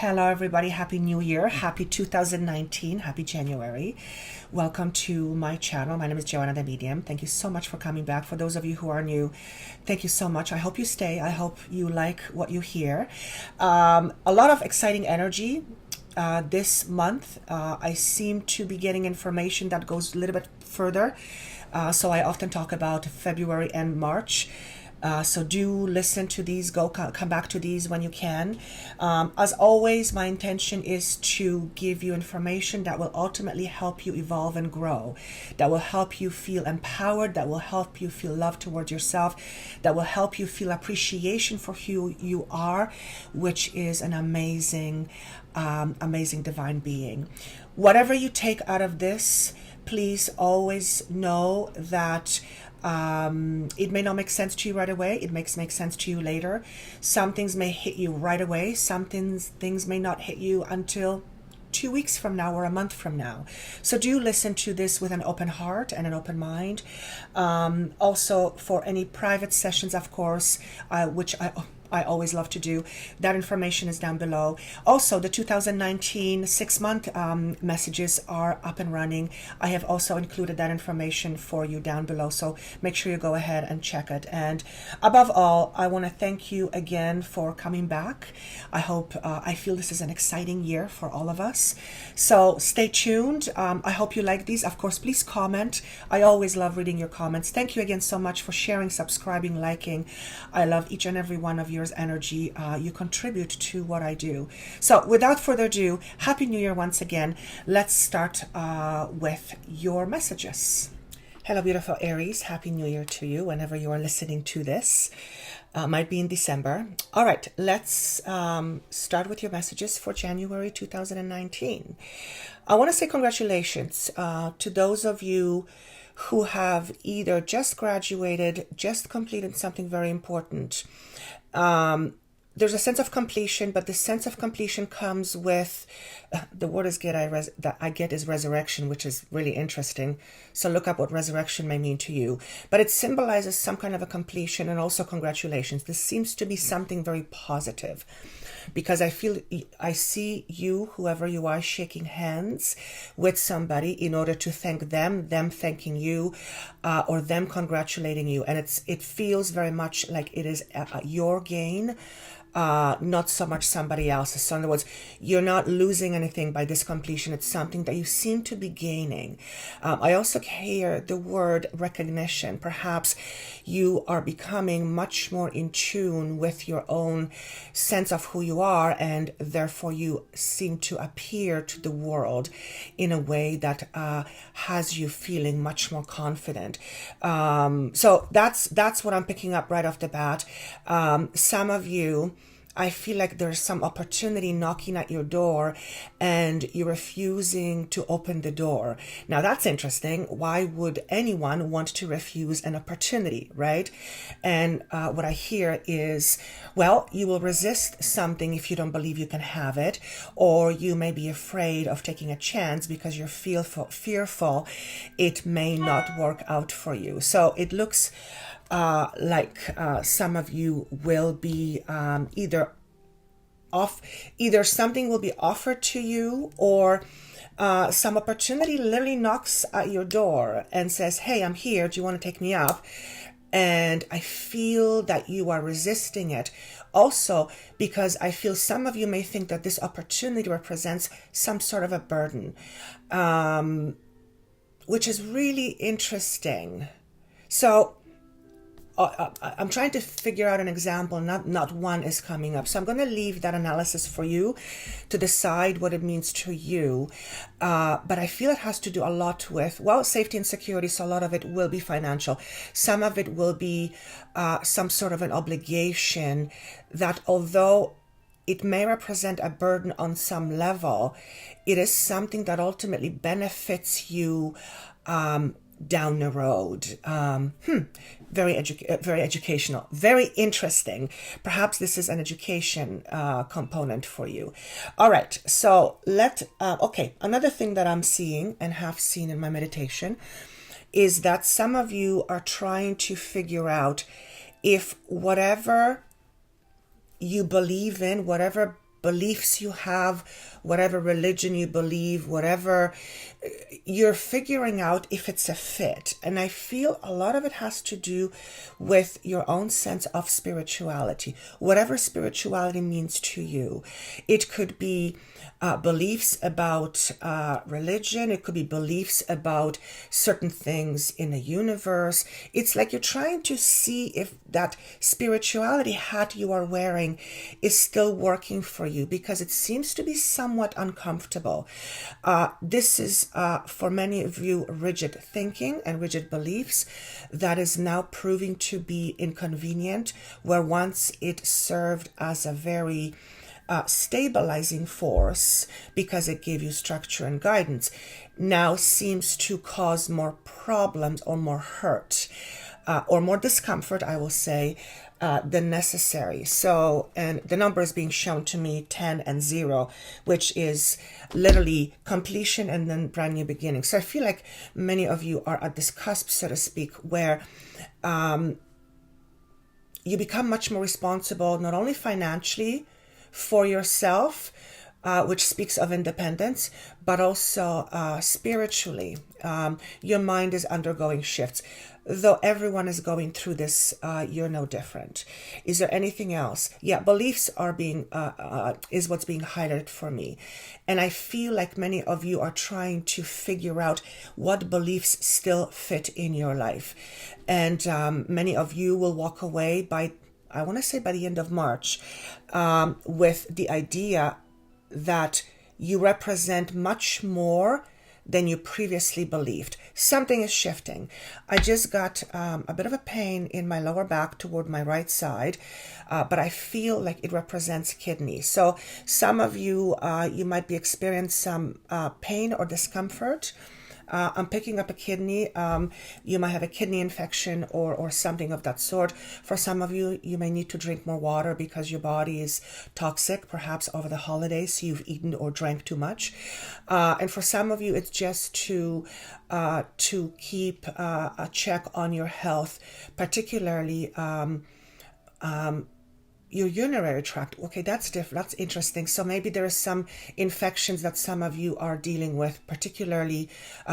Hello, everybody. Happy New Year. Happy 2019. Happy January. Welcome to my channel. My name is Joanna the Medium. Thank you so much for coming back. For those of you who are new, thank you so much. I hope you stay. I hope you like what you hear. A lot of exciting energy this month. I seem to be getting information that goes a little bit further. So I often talk about February and March. So do listen to these, come back to these when you can. As always, my intention is to give you information that will ultimately help you evolve and grow, that will help you feel empowered, that will help you feel love towards yourself, that will help you feel appreciation for who you are, which is an amazing, amazing divine being. Whatever you take out of this, please always know that it may not make sense to you right away. It makes sense to you later. Some things may hit you right away. Some things may not hit you until 2 weeks from now or a month from now. So do listen to this with an open heart and an open mind. Also, for any private sessions, of course, which I always love to do. That information is down below. Also, the 2019 6-month messages are up and running. I have also included that information for you down below. So make sure you go ahead and check it. And above all, I want to thank you again for coming back. I feel this is an exciting year for all of us. So stay tuned. I hope you like these. Of course, please comment. I always love reading your comments. Thank you again so much for sharing, subscribing, liking. I love each and every one of your energy. You contribute to what I do. So without further ado, Happy New Year once again. Let's start with your messages. Hello, beautiful Aries. Happy New Year to you whenever you are listening to this. Might be in December. All right, let's start with your messages for January 2019. I want to say congratulations to those of you who have either just graduated, just completed something very important. There's a sense of completion, but the sense of completion comes with the word that I get is resurrection, which is really interesting. So look up what resurrection may mean to you. But it symbolizes some kind of a completion and also congratulations. This seems to be something very positive, because I see you, whoever you are, shaking hands with somebody in order to thank them thanking you, or them congratulating you. And it feels very much like it is your gain, not so much somebody else's. So in other words, you're not losing anything by this completion. It's something that you seem to be gaining. I also hear the word recognition. Perhaps you are becoming much more in tune with your own sense of who you are, and therefore you seem to appear to the world in a way that has you feeling much more confident. So that's what I'm picking up right off the bat. Some of you, I feel like there's some opportunity knocking at your door and you're refusing to open the door. Now that's interesting. Why would anyone want to refuse an opportunity, right? And what I hear is, well, you will resist something if you don't believe you can have it, or you may be afraid of taking a chance because you're fearful it may not work out for you. So it looks like some of you will be either something will be offered to you, or some opportunity literally knocks at your door and says, hey, I'm here, do you want to take me up? And I feel that you are resisting it. Also, because I feel some of you may think that this opportunity represents some sort of a burden, which is really interesting. So I'm trying to figure out an example, not one is coming up. So I'm going to leave that analysis for you to decide what it means to you. But I feel it has to do a lot with, well, safety and security. So a lot of it will be financial. Some of it will be some sort of an obligation that, although it may represent a burden on some level, it is something that ultimately benefits you down the road. Very educational, very interesting. Perhaps this is an education component for you. All right, so okay, another thing that I'm seeing and have seen in my meditation is that some of you are trying to figure out if whatever you believe in, whatever beliefs you have, whatever religion you believe, whatever, you're figuring out if it's a fit. And I feel a lot of it has to do with your own sense of spirituality, whatever spirituality means to you. It could be beliefs about religion. It could be beliefs about certain things in the universe. It's like you're trying to see if that spirituality hat you are wearing is still working for you, because it seems to be somewhat uncomfortable. This is, for many of you, rigid thinking and rigid beliefs that is now proving to be inconvenient, where once it served as a very stabilizing force because it gave you structure and guidance, now seems to cause more problems or more hurt or more discomfort, I will say, than necessary. So, and the number is being shown to me 10 and 0, which is literally completion and then brand new beginning. So I feel like many of you are at this cusp, so to speak, where you become much more responsible, not only financially for yourself, which speaks of independence, but also spiritually. Your mind is undergoing shifts. Though everyone is going through this, you're no different. Is there anything else? Yeah, beliefs are being is what's being highlighted for me. And I feel like many of you are trying to figure out what beliefs still fit in your life. And many of you will walk away by, I want to say by the end of March, with the idea that you represent much more than you previously believed. Something is shifting. I just got a bit of a pain in my lower back toward my right side, but I feel like it represents kidney. So some of you, you might be experiencing some pain or discomfort. I'm picking up a kidney. You might have a kidney infection or something of that sort. For some of you, you may need to drink more water because your body is toxic, perhaps over the holidays, so you've eaten or drank too much. And for some of you, it's just to keep a check on your health, particularly your urinary tract. Okay, that's different. That's interesting. So maybe there are some infections that some of you are dealing with, particularly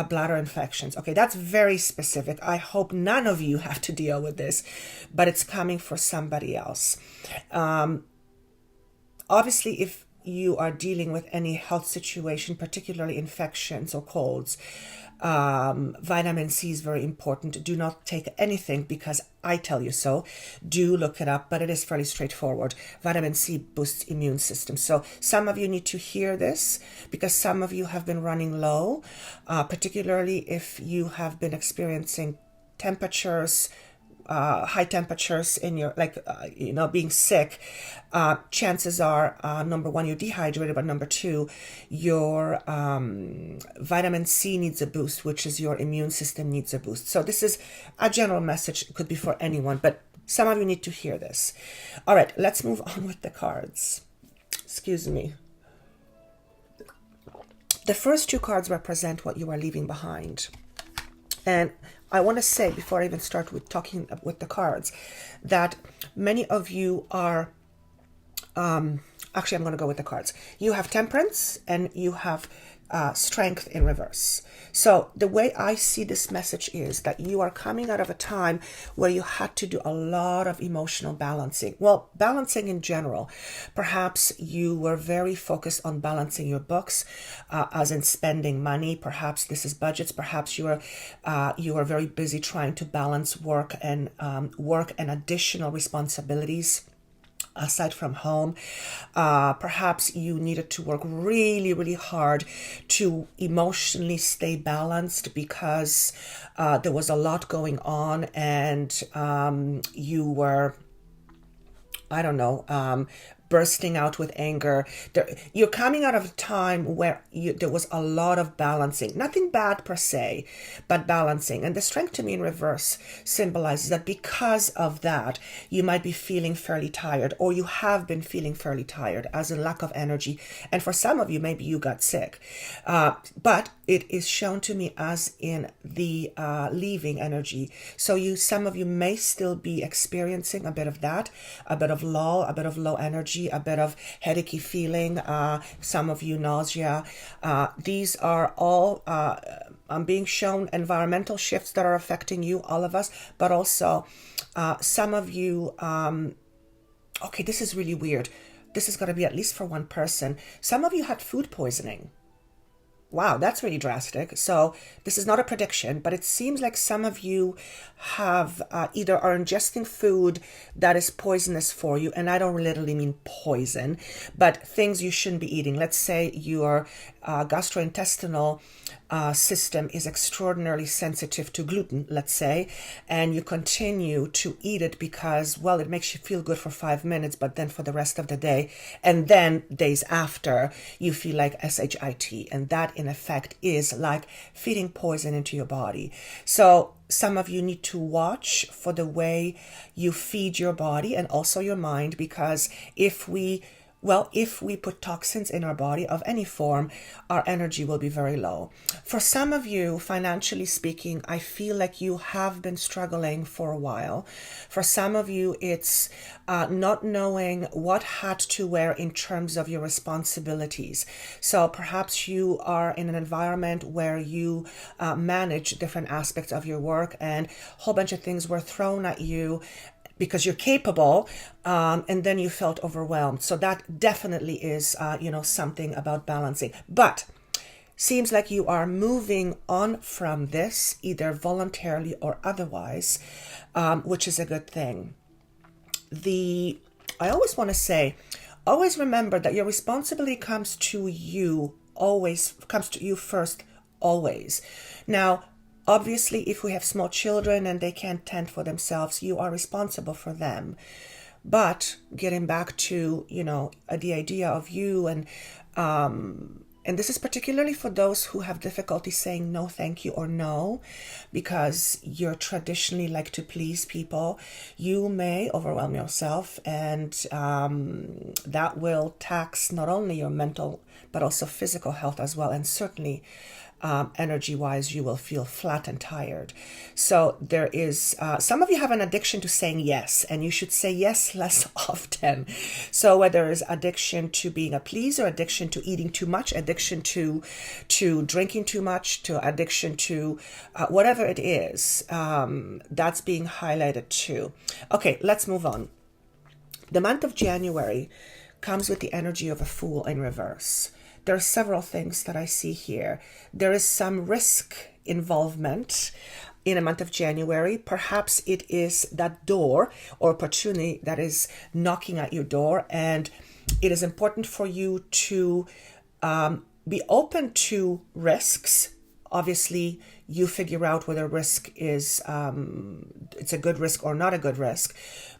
bladder infections. Okay, that's very specific. I hope none of you have to deal with this, but it's coming for somebody else. Obviously, if you are dealing with any health situation, particularly infections or colds, vitamin C is very important. Do not take anything because I tell you so. Do look it up, but it is fairly straightforward. Vitamin C boosts immune system. So some of you need to hear this because some of you have been running low, particularly if you have been experiencing temperatures, high temperatures in your, being sick. Chances are, number one, you're dehydrated, but number two, your vitamin C needs a boost, which is your immune system needs a boost. So this is a general message. It could be for anyone, but some of you need to hear this. All right, let's move on with the cards. Excuse me. The first two cards represent what you are leaving behind. And I want to say, before I even start with talking with the cards, that many of you are, actually I'm going to go with the cards. You have temperance and you have strength in reverse. So the way I see this message is that you are coming out of a time where you had to do a lot of emotional balancing. Well, balancing in general. Perhaps you were very focused on balancing your books, as in spending money. Perhaps this is budgets. Perhaps you are very busy trying to balance work and additional responsibilities aside from home. Perhaps you needed to work really, really hard to emotionally stay balanced because there was a lot going on and you were, bursting out with anger. You're coming out of a time where there was a lot of balancing. Nothing bad per se, but balancing. And the strength to me in reverse symbolizes that because of that, you might be feeling fairly tired, or you have been feeling fairly tired, as in lack of energy. And for some of you, maybe you got sick. But it is shown to me as in the leaving energy. So some of you may still be experiencing a bit of that, a bit of lull, a bit of low energy. lethargy, a bit of headachy feeling, some of you nausea. These are all I'm being shown environmental shifts that are affecting you, all of us, but also some of you, okay, this is really weird. This is going to be at least for one person. Some of you had food poisoning. Wow, that's really drastic. So this is not a prediction, but it seems like some of you have either are ingesting food that is poisonous for you, and I don't literally mean poison, but things you shouldn't be eating. Let's say your gastrointestinal system is extraordinarily sensitive to gluten, let's say, and you continue to eat it because, well, it makes you feel good for 5 minutes, but then for the rest of the day, and then days after, you feel like SHIT, and that in effect is like feeding poison into your body. So some of you need to watch for the way you feed your body and also your mind, because if we put toxins in our body of any form, our energy will be very low. For some of you, financially speaking, I feel like you have been struggling for a while. For some of you, it's not knowing what hat to wear in terms of your responsibilities. So perhaps you are in an environment where you manage different aspects of your work, and a whole bunch of things were thrown at you because you're capable, and then you felt overwhelmed. So that definitely is, something about balancing. But seems like you are moving on from this, either voluntarily or otherwise, which is a good thing. I always want to say, always remember that your responsibility comes to you first, always. Now, obviously, if we have small children and they can't tend for themselves, you are responsible for them. But getting back to, the idea of you and this is particularly for those who have difficulty saying no, thank you, or no, because you're traditionally like to please people. You may overwhelm yourself, and that will tax not only your mental, but also physical health as well. And certainly, energy-wise, you will feel flat and tired. So there is, some of you have an addiction to saying yes, and you should say yes less often. So whether it's addiction to being a pleaser, addiction to eating too much, addiction to drinking too much, to addiction to whatever it is, that's being highlighted too. Okay, let's move on. The month of January comes with the energy of a Fool in reverse. There are several things that I see here. There is some risk involvement in a month of January. Perhaps it is that door or opportunity that is knocking at your door, and it is important for you to be open to risks. Obviously, you figure out whether risk is it's a good risk or not a good risk.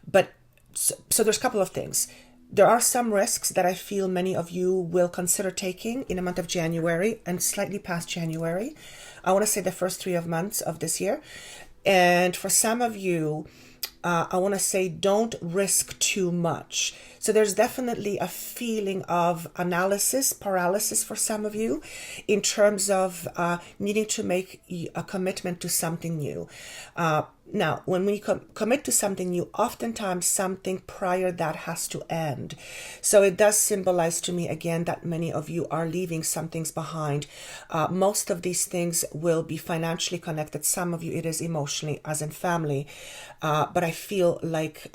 But so there's a couple of things. There are some risks that I feel many of you will consider taking in the month of January and slightly past January. I want to say the first 3 months of this year. And for some of you, I want to say don't risk too much. So there's definitely a feeling of analysis paralysis for some of you in terms of needing to make a commitment to something new. Now, when we commit to something new, oftentimes something prior that has to end. So it does symbolize to me, again, that many of you are leaving some things behind. Most of these things will be financially connected. Some of you, it is emotionally, as in family. But I feel like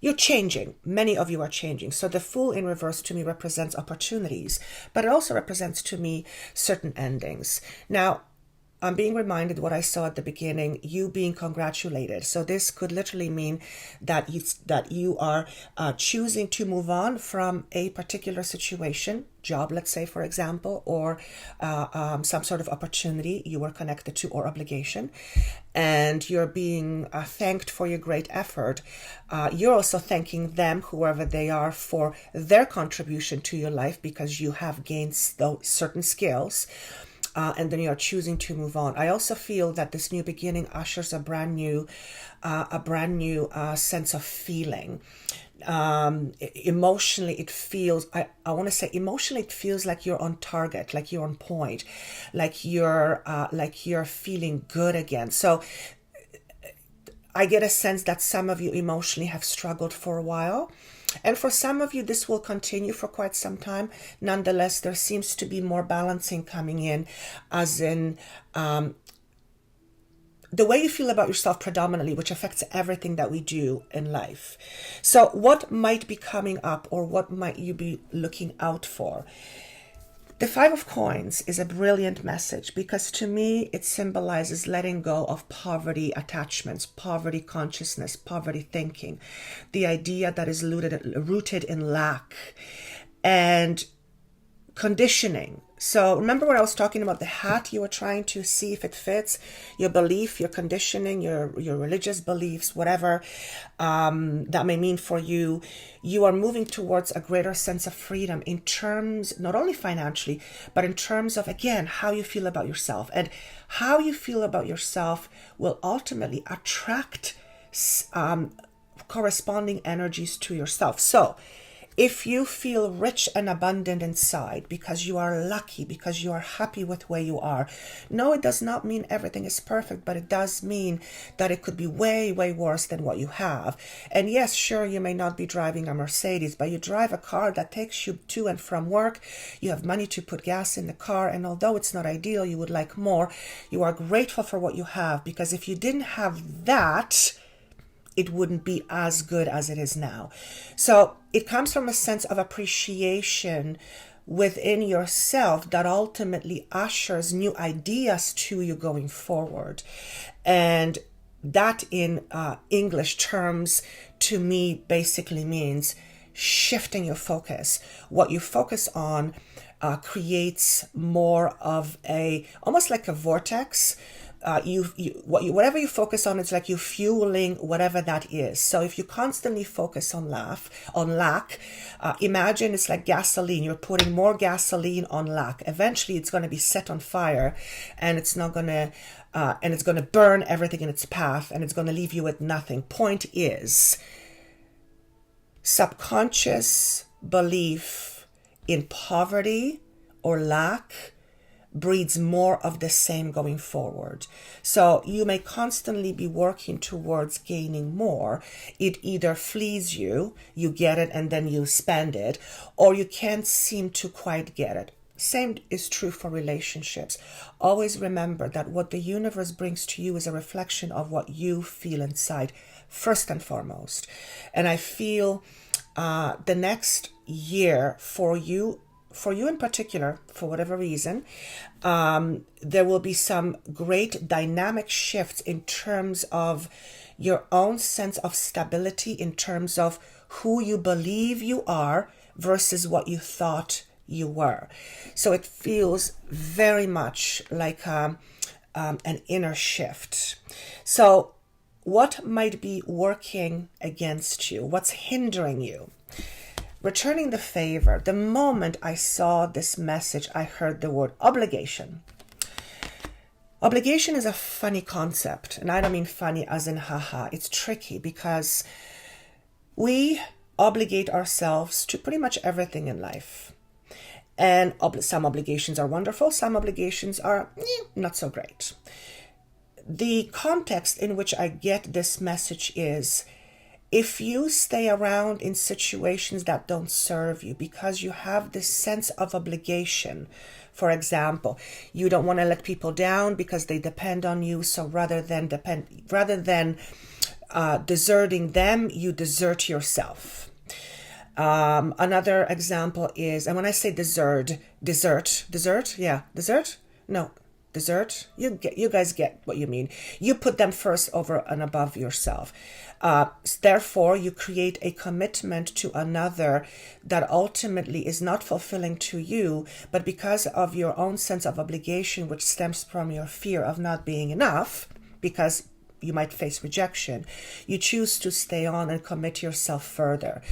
you're changing. Many of you are changing. So the Fool in reverse to me represents opportunities, but it also represents to me certain endings. Now, I'm being reminded what I saw at the beginning, you being congratulated. So this could literally mean that you are choosing to move on from a particular situation, job, let's say, for example, or some sort of opportunity you were connected to or obligation, and you're being thanked for your great effort. You're also thanking them, whoever they are, for their contribution to your life because you have gained those certain skills. And then you are choosing to move on. I also feel that this new beginning ushers a brand new sense of feeling. Emotionally, it feels, I want to say emotionally, it feels like you're on target, like you're on point, like you're feeling good again. So I get a sense that some of you emotionally have struggled for a while. And for some of you, this will continue for quite some time. Nonetheless, there seems to be more balancing coming in, as in the way you feel about yourself predominantly, which affects everything that we do in life. So what might be coming up, or what might you be looking out for? The Five of Coins is a brilliant message, because to me it symbolizes letting go of poverty attachments, poverty consciousness, poverty thinking, the idea that is rooted in lack and conditioning. So remember when I was talking about the hat, you were trying to see if it fits, your belief, your conditioning, your religious beliefs, whatever that may mean for you. You are moving towards a greater sense of freedom in terms, not only financially, but in terms of, again, how you feel about yourself. And how you feel about yourself will ultimately attract corresponding energies to yourself. So if you feel rich and abundant inside because you are lucky, because you are happy with where you are, no, it does not mean everything is perfect, but it does mean that it could be way, way worse than what you have. And yes, sure, you may not be driving a Mercedes, but you drive a car that takes you to and from work. You have money to put gas in the car. And although it's not ideal, you would like more. You are grateful for what you have, because if you didn't have that, it wouldn't be as good as it is now. So it comes from a sense of appreciation within yourself that ultimately ushers new ideas to you going forward. And that in English terms, to me, basically means shifting your focus. What you focus on creates more of almost like a vortex. Whatever you focus on, it's like you fueling whatever that is. So if you constantly focus on lack, imagine it's like gasoline. You're putting more gasoline on lack. Eventually, it's going to be set on fire, and it's not going to, and it's going to burn everything in its path, and it's going to leave you with nothing. Point is, subconscious belief in poverty or lack breeds more of the same going forward. So you may constantly be working towards gaining more. It either flees you, you get it and then you spend it, or you can't seem to quite get it. Same is true for relationships. Always remember that what the universe brings to you is a reflection of what you feel inside, first and foremost. And I feel the next year for you in particular, for whatever reason, there will be some great dynamic shifts in terms of your own sense of stability, in terms of who you believe you are versus what you thought you were. So it feels very much like an inner shift. So what might be working against you? What's hindering you? Returning the favor. The moment I saw this message, I heard the word obligation. Obligation is a funny concept, and I don't mean funny as in haha. It's tricky because we obligate ourselves to pretty much everything in life. And some obligations are wonderful, some obligations are not so great. The context in which I get this message is, if you stay around in situations that don't serve you because you have this sense of obligation, for example, you don't want to let people down because they depend on you, so rather than deserting them, you desert yourself. Another example is, and when I say desert? You guys get what you mean. You put them first over and above yourself. Therefore, you create a commitment to another that ultimately is not fulfilling to you, but because of your own sense of obligation, which stems from your fear of not being enough, because you might face rejection, you choose to stay on and commit yourself further.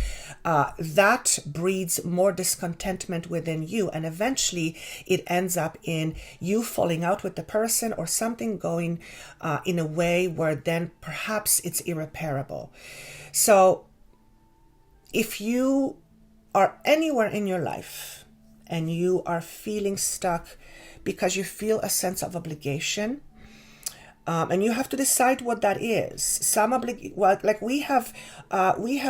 That breeds more discontentment within you, and eventually it ends up in you falling out with the person or something going in a way where then perhaps it's irreparable. So if you are anywhere in your life and you are feeling stuck because you feel a sense of obligation, And you have to decide what that is. Like we have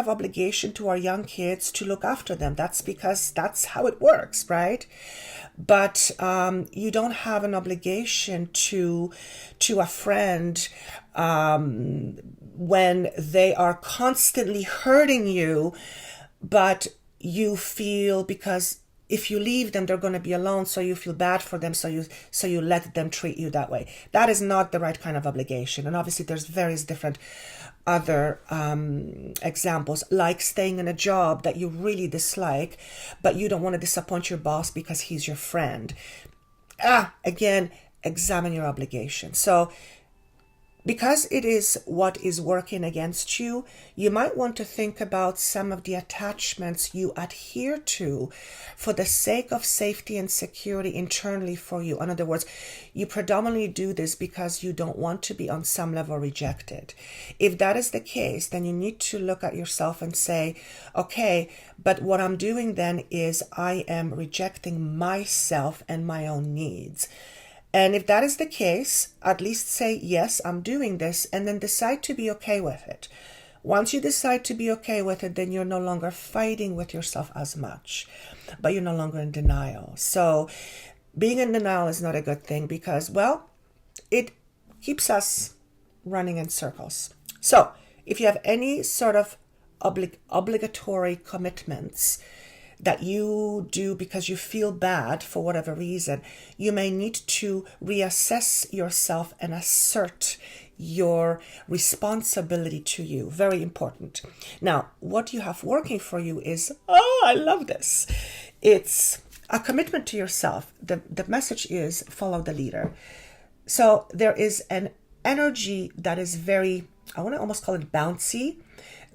obligation to our young kids to look after them. That's because that's how it works, right? But you don't have an obligation to a friend when they are constantly hurting you, but you feel because if you leave them, they're going to be alone, so you feel bad for them, so you let them treat you that way. That is not the right kind of obligation. And obviously there's various different other examples, like staying in a job that you really dislike, but you don't want to disappoint your boss because he's your friend. Again, examine your obligation. So because it is what is working against you, you might want to think about some of the attachments you adhere to for the sake of safety and security internally for you. In other words, you predominantly do this because you don't want to be on some level rejected. If that is the case, then you need to look at yourself and say, okay, but what I'm doing then is I am rejecting myself and my own needs. And if that is the case, at least say, yes, I'm doing this, and then decide to be okay with it. Once you decide to be okay with it, then you're no longer fighting with yourself as much, but you're no longer in denial. So being in denial is not a good thing because, well, it keeps us running in circles. So if you have any sort of obligatory commitments that you do because you feel bad for whatever reason, you may need to reassess yourself and assert your responsibility to you. Very important. Now, what you have working for you is, I love this. It's a commitment to yourself. The message is follow the leader. So there is an energy that is very, I want to almost call it bouncy.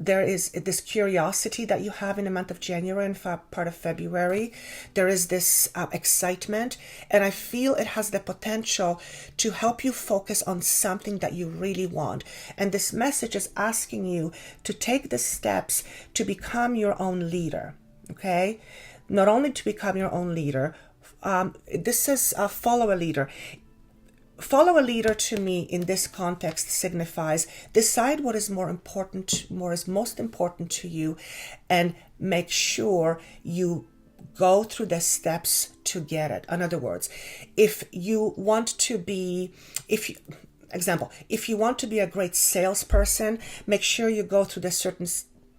There is this curiosity that you have in the month of January and part of February. There is this excitement, and I feel it has the potential to help you focus on something that you really want. And this message is asking you to take the steps to become your own leader, okay? Not only to become your own leader, this is follow a leader. Follow a leader to me in this context signifies decide what is most important to you, and make sure you go through the steps to get it. In other words, if you want to be a great salesperson, make sure you go through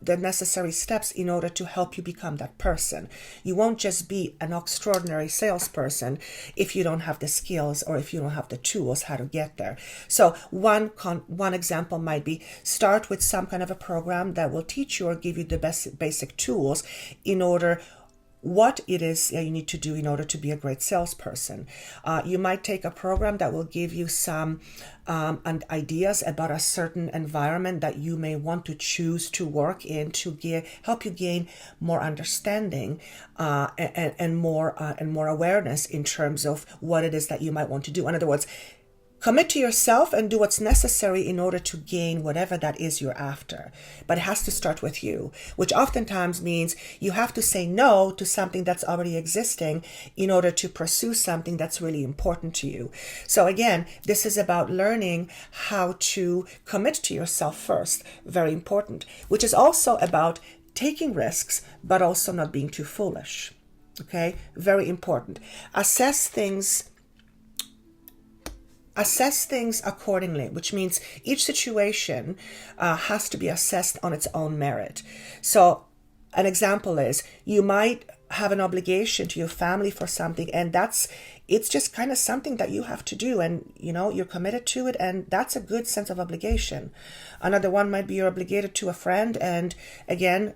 the necessary steps in order to help you become that person. You won't just be an extraordinary salesperson if you don't have the skills or if you don't have the tools how to get there. So one example might be start with some kind of a program that will teach you or give you the basic tools in order what it is you need to do in order to be a great salesperson. You might take a program that will give you some ideas about a certain environment that you may want to choose to work in to help you gain more understanding and more awareness in terms of what it is that you might want to do. In other words, commit to yourself and do what's necessary in order to gain whatever that is you're after. But it has to start with you, which oftentimes means you have to say no to something that's already existing in order to pursue something that's really important to you. So again, this is about learning how to commit to yourself first. Very important, which is also about taking risks, but also not being too foolish. Okay, very important. Assess things accordingly, which means each situation has to be assessed on its own merit. So an example is you might have an obligation to your family for something, and it's just kind of something that you have to do, and you're committed to it, and that's a good sense of obligation. Another one might be you're obligated to a friend, and again,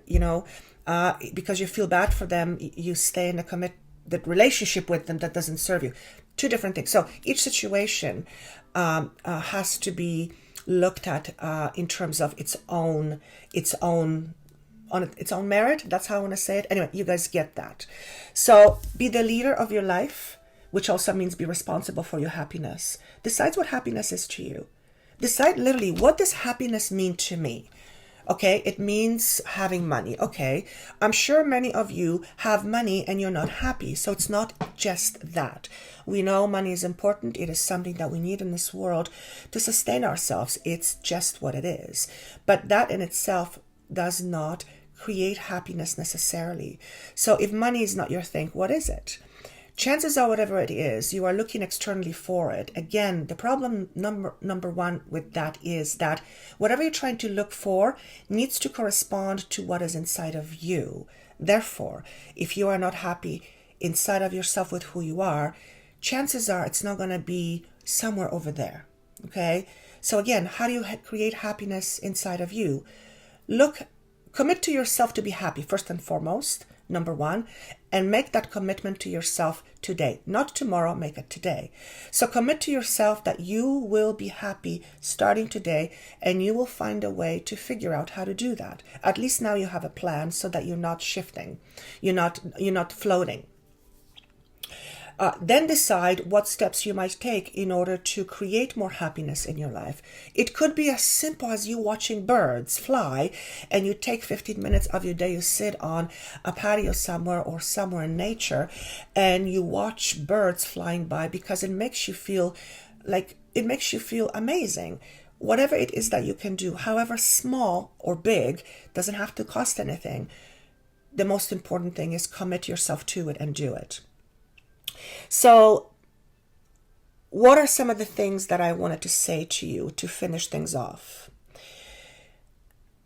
because you feel bad for them, you stay in the relationship with them that doesn't serve you. Two different things. So each situation has to be looked at in terms of its own merit. That's how I want to say it. Anyway, you guys get that. So be the leader of your life, which also means be responsible for your happiness. Decide what happiness is to you. Decide literally, what does happiness mean to me? Okay, it means having money. Okay, I'm sure many of you have money and you're not happy. So it's not just that. We know money is important. It is something that we need in this world to sustain ourselves. It's just what it is. But that in itself does not create happiness necessarily. So if money is not your thing, what is it? Chances are, whatever it is, you are looking externally for it. Again, the problem number one with that is that whatever you're trying to look for needs to correspond to what is inside of you. Therefore, if you are not happy inside of yourself with who you are, chances are it's not going to be somewhere over there. Okay? So again, how do you create happiness inside of you? Commit to yourself to be happy, first and foremost. Number one, and make that commitment to yourself today, not tomorrow, make it today. So commit to yourself that you will be happy starting today, and you will find a way to figure out how to do that. At least now you have a plan so that you're not shifting, you're not floating. Then decide what steps you might take in order to create more happiness in your life. It could be as simple as you watching birds fly, and you take 15 minutes of your day, you sit on a patio somewhere or somewhere in nature, and you watch birds flying by because it makes you feel amazing. Whatever it is that you can do, however small or big, doesn't have to cost anything. The most important thing is commit yourself to it and do it. So what are some of the things that I wanted to say to you to finish things off?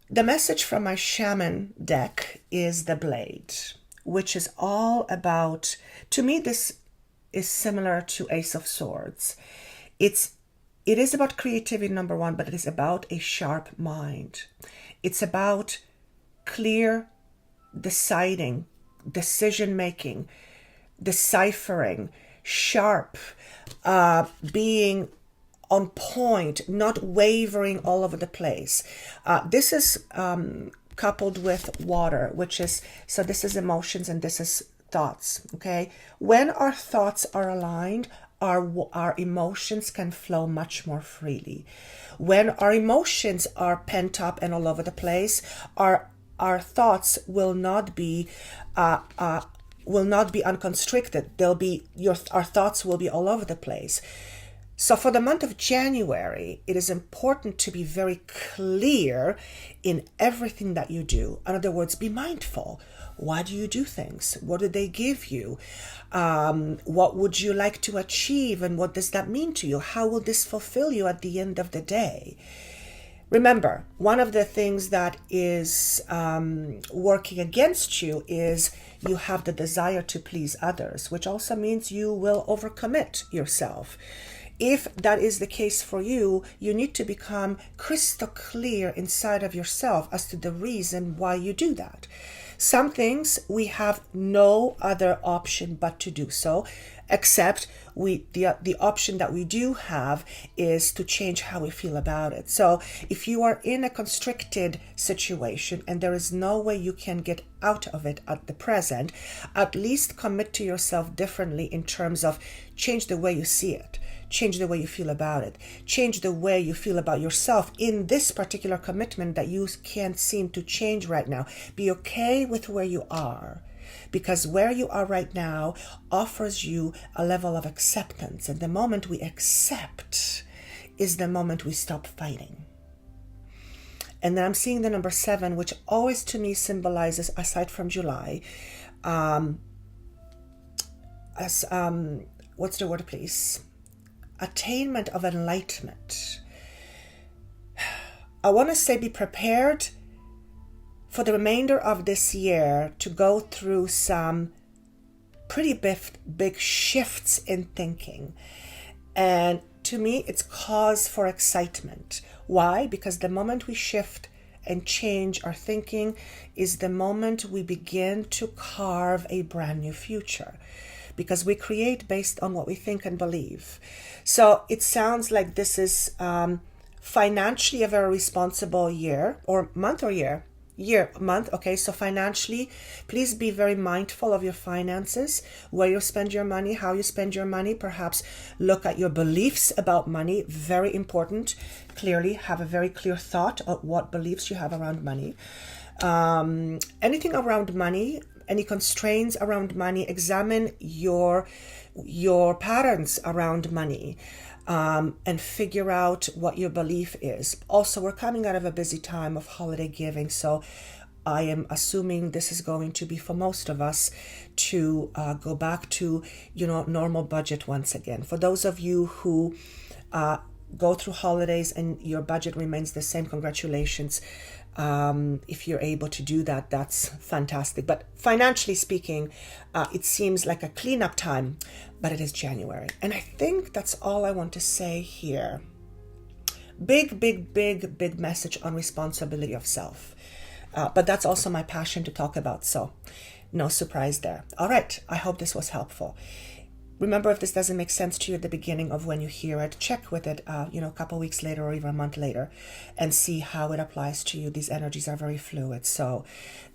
The message from my shaman deck is the blade, which is all about, to me, this is similar to Ace of Swords. It is about creativity, number one, but it is about a sharp mind. It's about clear deciding, decision-making, deciphering, sharp, being on point, not wavering all over the place. This is coupled with water, so this is emotions and this is thoughts, okay? When our thoughts are aligned, our emotions can flow much more freely. When our emotions are pent up and all over the place, our thoughts will not be unconstricted. Our thoughts will be all over the place. So for the month of January, it is important to be very clear in everything that you do. In other words, be mindful. Why do you do things? What do they give you? What would you like to achieve? And what does that mean to you? How will this fulfill you at the end of the day? Remember, one of the things that is working against you is you have the desire to please others, which also means you will overcommit yourself. If that is the case for you, you need to become crystal clear inside of yourself as to the reason why you do that. Some things we have no other option but to do so, except the option that we do have is to change how we feel about it. So if you are in a constricted situation and there is no way you can get out of it at the present, at least commit to yourself differently in terms of change the way you see it. Change the way you feel about it. Change the way you feel about yourself in this particular commitment that you can't seem to change right now. Be okay with where you are, because where you are right now offers you a level of acceptance. And the moment we accept is the moment we stop fighting. And then I'm seeing the number 7, which always to me symbolizes, aside from July, what's the word, please? Attainment of enlightenment. I want to say be prepared for the remainder of this year to go through some pretty big shifts in thinking. And to me, it's cause for excitement. Why? Because the moment we shift and change our thinking is the moment we begin to carve a brand new future. Because we create based on what we think and believe. So it sounds like this is financially a very responsible year or month or year. month. Okay, so financially, please be very mindful of your finances, where you spend your money, how you spend your money. Perhaps look at your beliefs about money. Very important. Clearly, have a very clear thought of what beliefs you have around money. Anything around money, any constraints around money, examine your patterns around money. And figure out what your belief is. Also, we're coming out of a busy time of holiday giving, so I am assuming this is going to be for most of us to go back to, normal budget once again. For those of you who go through holidays and your budget remains the same, congratulations. If you're able to do that, that's fantastic. But financially speaking, it seems like a cleanup time, but it is January. And I think that's all I want to say here. Big message on responsibility of self. But that's also my passion to talk about. So no surprise there. All right. I hope this was helpful. Remember, if this doesn't make sense to you at the beginning of when you hear it, check with it, a couple weeks later or even a month later, and see how it applies to you. These energies are very fluid, so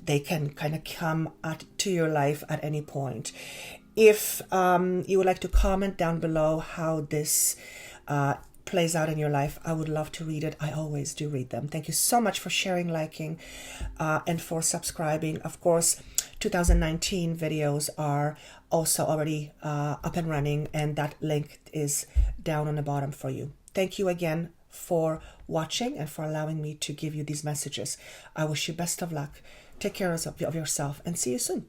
they can kind of come to your life at any point. If you would like to comment down below how this plays out in your life, I would love to read it. I always do read them. Thank you so much for sharing, liking, and for subscribing. Of course, 2019 videos are also already up and running, and that link is down on the bottom for you. Thank you again for watching and for allowing me to give you these messages. I wish you best of luck. Take care of yourself and see you soon.